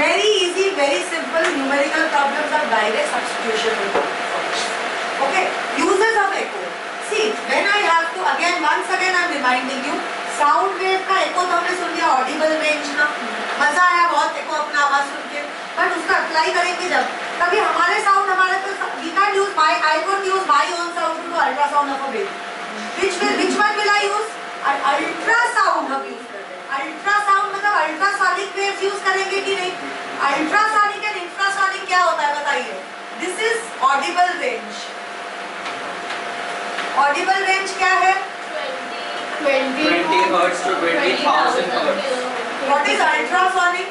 Very easy, very simple numerical problems are direct substitution. Okay, uses of echo. See, when I have to once again I am reminding you, sound wave का echo तो हमने सुन लिया Audible range का, मजा आया बहुत echo अपना आवाज सुन के, बट उसका अप्लाई करेंगे जब कभी हमारे साउंड हमारे तो we can't use my I won't use my own sound to do ultrasound of a baby. Which one will I use? Ultrasound हम यूज करते हैं. अल्ट्रासाउंड मतलब अल्ट्रासोनिक वेव्स यूज करेंगे कि नहीं? अल्ट्रासोनिक एंड इंफ्रासोनिक क्या होता है बताइए? This is Audible range. Audible range क्या है? 20 hertz to 20,000 hertz. What is ultrasonic?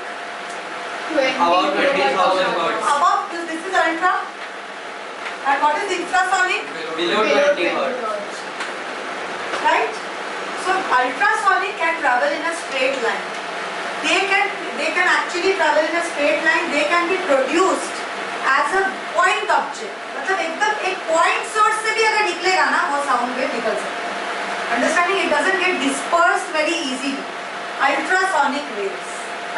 About 20,000 hertz. Above this is ultra. And what is infrasonic? Below 20 hertz. Right? So ultrasonic can travel in a straight line. They can actually travel in a straight line. They can be produced as a point object. मतलब एकदम एक point source से भी अगर निकलेगा ना वो sound wave निकल सकता है. Understanding? It doesn't get dispersed very easily. Ultrasonic waves.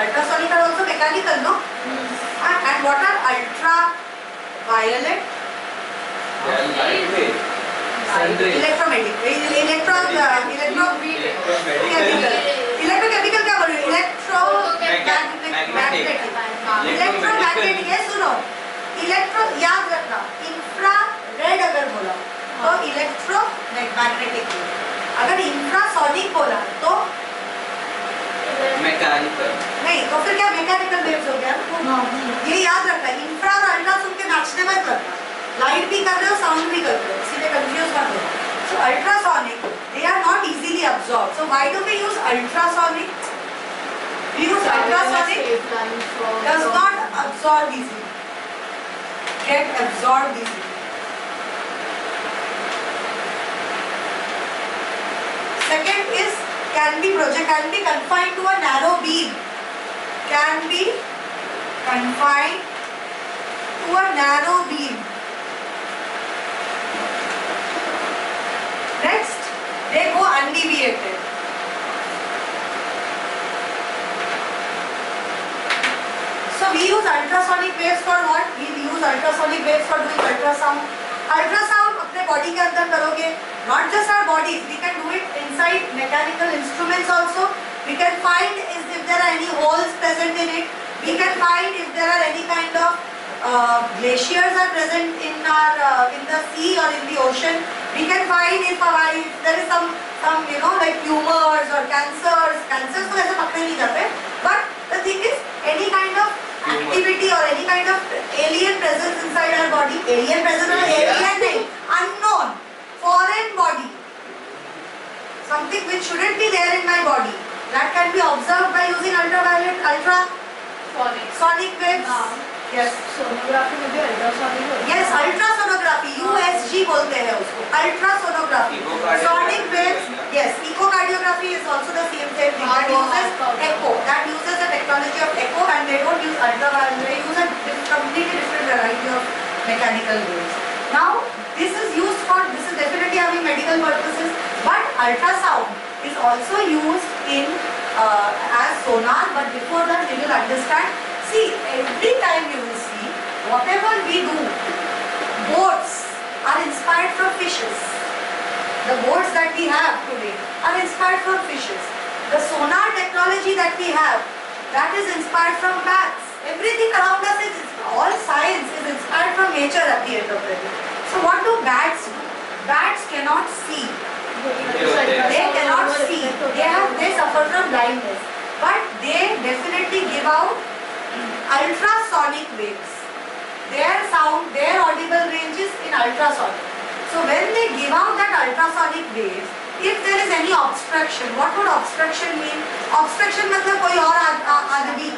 Ultrasonic are also mechanical, no? And what are ultraviolet? Light wave. Electromagnetic. Electrochemical क्या बोल रही हूँ? Electromagnetic. Electromagnetic है, सुनो. इलेक्ट्रो याद रखना. इंफ्रारेड अगर बोला तो इलेक्ट्रोमैग्नेटिक. अगर इंफ्रासोनिक बोला तो मैकेनिकल. नहीं, तो फिर क्या मैकेनिकल वेव्स हो गया? ये याद रखना. इंफ्रा और अल्ट्रा सुन के नाचने मत करना. लाइट भी कर रहे हो, साउंड भी कर रहे हो, सीधे कंफ्यूज मत हो. So ultrasonic, they are not easily absorbed. So why do we use ultrasonic? We use ultrasonic does not absorb easily. Get absorbed easily. Second is can be confined to a narrow beam. Can be confined to a narrow beam. Next, they go undeviated. So we use ultrasonic waves for what? We use ultrasonic waves for doing ultrasound. Ultrasound अपने body के अंदर करोगे. Not just our bodies, we can do it inside mechanical instruments also. We can find if there are any holes present in it. We can find if there are any kind of glaciers are present in the sea or in the ocean. We can find if there is some like tumors or cancers. Cancers तो ऐसे पकड़े नहीं जाते. But the thing is, any kind of activity or any kind of alien presence inside our body. Alien presence or alien नहीं, unknown, foreign body. Something which shouldn't be there in my body. That can be observed by using ultraviolet, ultrasonic waves. Yes. Sonography में भी ultrasonic होता है. Yes, ultrasonography. USG बोलते हैं उसको. Ultrasonography. Sonic waves. Yes. Echocardiography is also the same thing. That uses echo. That uses the technology of echo, and they don't use ultraviolet. They use a completely different variety of mechanical waves. Now, this is definitely having medical purposes, but ultrasound is also used in as sonar. But before that, we will understand. See, every time you will see, whatever we do, boats are inspired from fishes. The boats that we have today are inspired from fishes. The sonar technology that we have, that is inspired from bats. Everything around us all science is inspired from nature at the end of the day. So what do bats do? Bats cannot see. They cannot see. They suffer from blindness. But they definitely give out ultrasonic waves. Their audible range is in ultrasonic. So when they give out that ultrasonic waves, if there is any obstruction, what would obstruction mean? Obstruction मतलब कोई और आदमी,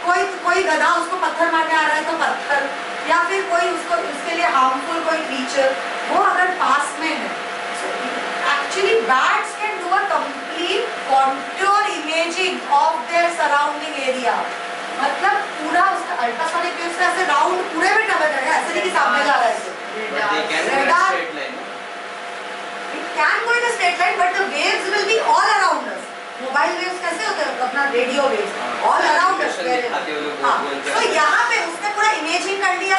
कोई गधा उसको पत्थर मारने आ रहा है तो पत्थर, या फिर कोई उसके लिए harmful कोई creature, वो अगर पास में है. So actually bats can do a complete contour imaging of their surrounding area. मतलब पूरा उसका अल्ट्रासोनिक वेव से ऐसे राउंड पूरे में कवर करेगा, ऐसे नहीं कि सामने जा रहा है. It can go in a straight line, but the waves will be all around us. Mobile waves कैसे होते हैं, अपना radio waves all around us. हाँ, तो यहाँ पे उसने पूरा इमेजिंग कर लिया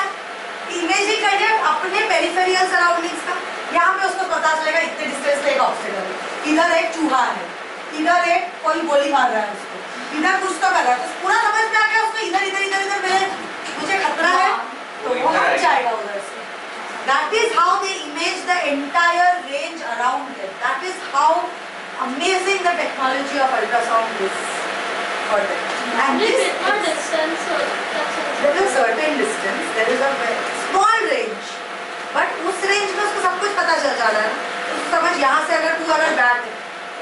अपने पेरिफेरियल सराउंडिंग्स का। यहाँ पे उसको पता चलेगा इतने डिस्टेंस पे एक ऑब्स्टेकल है, इधर एक चूहा है, इधर एक कोई गोली मार रहा है उसको, इधर कुछ तो कर रहा है, तो पूरा समझ में आ गया उसको इधर इधर इधर इधर मेरे मुझे खतरा है, तो वो हट जाएगा उधर से। That is how they image the entire range around them. That is how amazing the technology of ultrasound is for them. And this is there is a certain distance, there is a very small range, but उस range में उसको सब कुछ पता चल जा रहा है ना। तो समझ यहाँ से अगर तू अगर बैठ है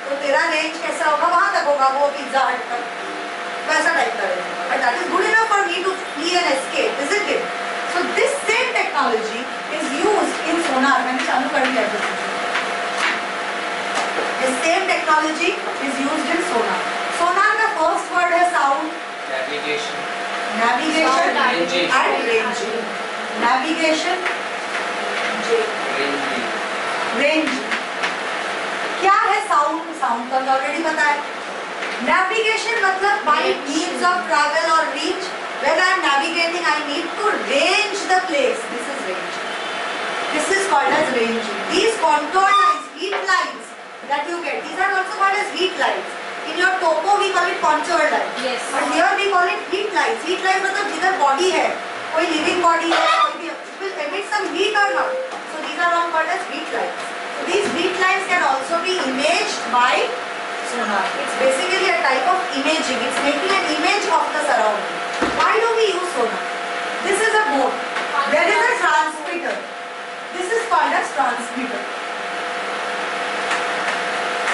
तो तेरा रेंज कैसा होगा, वहाँ तक होगा वो पिज्जा हट तक, वैसा टाइप का range. But that is good enough for me to flee and escape, isn't it? So this same technology is used in sonar. मैंने चालू कर दिया है। This same technology is used in sonar. Sonar का first word है sound, Navigation. navigation Ranging. and ranging. Navigation, Ranging. ranging. क्या है sound? Sound का ऑलरेडी पता है। Navigation मतलब by means of travel or reach. When I am navigating, I need to range the place. This is ranging. This is called as ranging. These contour lines, heat lines that you get, these are also called as heat lines. In your topo we call it contour line. Yes. But here we call it heat lines. Heat lines मतलब जिधर body है, कोई living body है, कोई भी, it will emit some heat or not. So these are all called as heat lines. So these heat lines can also be imaged by sonar. It's basically a type of imaging. It's making an image of the surrounding. Why do we use sonar? This is a mode. There is a transmitter. This is called as transmitter.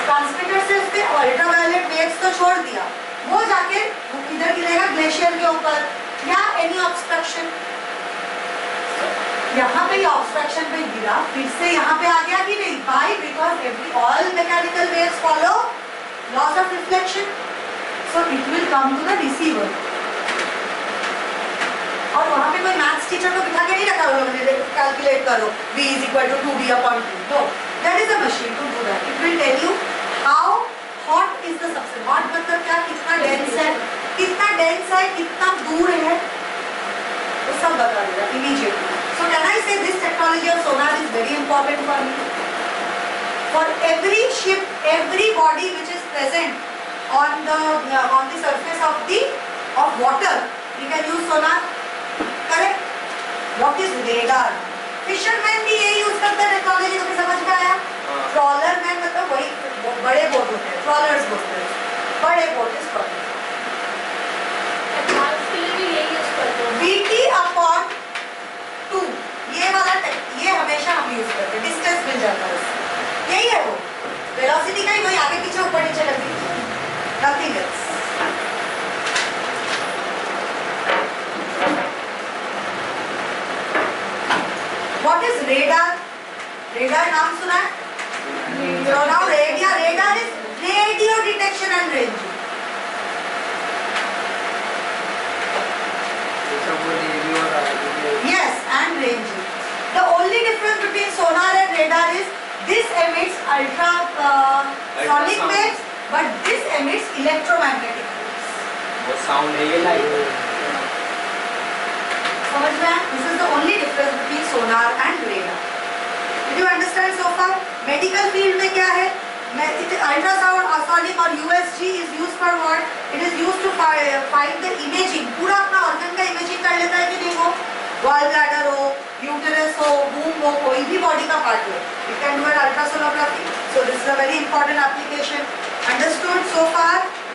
Transmitter से उसके ultraviolet waves तो छोड़ दिया, वो जाके इधर गिरेगा glacier के ऊपर या एनी ऑब्स्ट्रक्शन, यहाँ पे ऑब्स्ट्रक्शन पे गिरा, फिर से यहाँ पे आ गया कि नहीं, by because every all mechanical waves follow laws of reflection, so it will come to the receiver. और वहाँ पे कोई मैथ्स टीचर को बिठा के नहीं रखा लोगों ने, कैलकुलेट करो v is equal to 2b/2. No, there is a machine to do that. It will tell you how hot is the substance. Hot मतलब क्या, कितना dense है, कितना दूर है, वो सब बता देगा immediately. So can I say this technology of sonar is very important for me? For every ship, every body which is present on the surface of water, we can use sonar. Correct? What is radar? Fisherman भी यही use करते हैं technology, तो समझ में आया? Trawler man मतलब वही बड़े बोट होते हैं, ट्रॉलर्स बोलते हैं, बड़े बोट इज ट्रॉलर। एडवांस के लिए भी यही यूज करते हैं। VT/2 ये वाला ये हमेशा हम यूज करते हैं, डिस्टेंस मिल जाता है उससे, यही है वो वेलोसिटी का ही, कोई आगे पीछे ऊपर नीचे कर दीजिए, nothing else. What is radar? Radar नाम सुना है? So now radar is radio detection and ranging. Yes, and ranging. The only difference between sonar and radar is this emits ultrasonic waves, but this emits electromagnetic waves. वो sound है ये light. समझ में आया? This is the only difference between sonar and radar. Did you understand so far? Medical field में क्या है? Ultrasound, sonic और USG is used for what? It is used to find the imaging. पूरा अपना organ का imaging कर लेता है कि नहीं, वो gall bladder हो, uterus हो, womb हो, कोई भी body का part हो. It can do an ultrasonography. So this is a very important application. Understood so far?